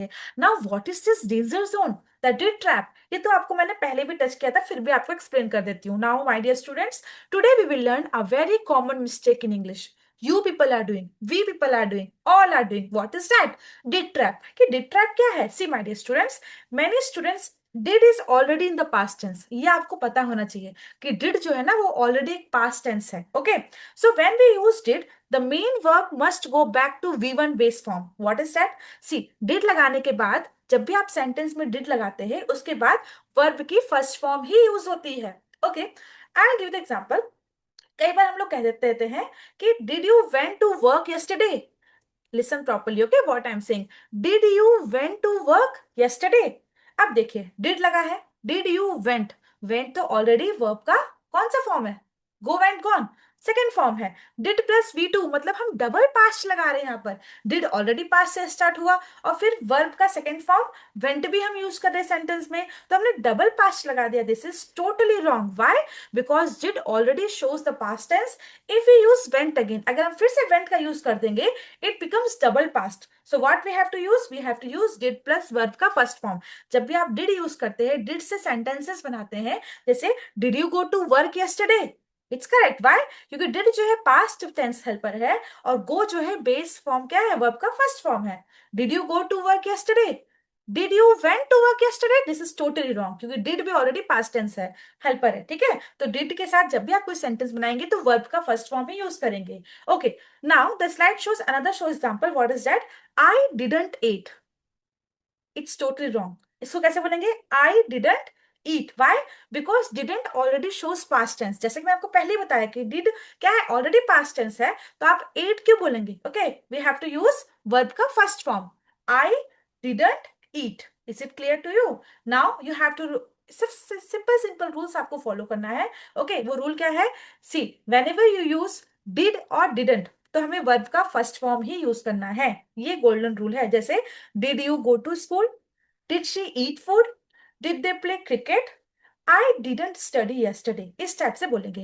Now what is this danger zone, the did trap? ये तो आपको मैंने पहले भी टच किया था, फिर भी आपको एक्सप्लेन कर देती हूँ. Now my dear students, today we will learn a very common mistake in English. You people are doing, we people are doing, all are doing. What is that? Did trap. कि did trap क्या है? See my dear students, many students did is already in the past tense. ये आपको पता होना चाहिए कि did जो है ना वो already एक past tense है. Okay. So when we use did, the main verb must go back to V1 base form. What is that? See did लगाने के बाद जब भी आप सेंटेंस में डिड लगाते हैं उसके बाद वर्ब की फर्स्ट फॉर्म ही यूज होती है. Okay, I give the example. कई बार हम लोग कह देते हैं कि did you went to work yesterday. Listen properly. Okay, what I am saying, did you went to work yesterday. अब देखिए डिड लगा है, डिड यू वेंट. वेंट तो ऑलरेडी वर्ब का कौन सा फॉर्म है? Go went gone, second form है. डिड प्लस वी टू मतलब हम डबल पास्ट लगा रहे हैं यहाँ पर. डिड ऑलरेडी पास्ट से स्टार्ट हुआ और फिर वर्ब का सेकेंड फॉर्म वेंट भी हम यूज कर रहे हैं सेंटेंस में, तो हमने डबल पास्ट लगा दिया. This is totally wrong. Why? Because did already shows the past tense. If we use went again, अगर हम फिर से वेंट का यूज कर देंगे, it becomes double past. So what we have to use? We have to use did plus verb का first form. जब भी आप did use करते हैं, did से sentences बनाते हैं, जैसे did you go to work yesterday? It's correct. Why? क्योंकि did जो है past tense helper है और go जो है base form क्या है? verb का first form है. Did you go to work yesterday? Did you went to work yesterday? This is totally wrong क्योंकि did भी already past tense है, helper है. ठीक है, तो did के साथ जब भी आप कोई सेंटेंस बनाएंगे तो verb का first form ही यूज करेंगे. Okay, now the slide shows another show example. What is that? I didn't eat. It's totally wrong. इसको कैसे बोलेंगे? I didn't eat. Why? Because didn't already shows past tense. जैसे कि मैं आपको पहले ही बताया कि did क्या है? Already past tense है, तो आप ate क्यों बोलेंगे? Okay, we have to use verb का first form. I didn't eat. Is it clear to you? Now you have to सिर्फ सिंपल रूल्स आपको फॉलो करना है. ओके, वो रूल क्या है? सी, whenever you use did और didn't तो हमें वर्ब का फर्स्ट फॉर्म ही यूज करना है. ये गोल्डन रूल है. जैसे did you go to school, did she eat food, did they play cricket, I didn't study yesterday, इस टाइप से बोलेंगे.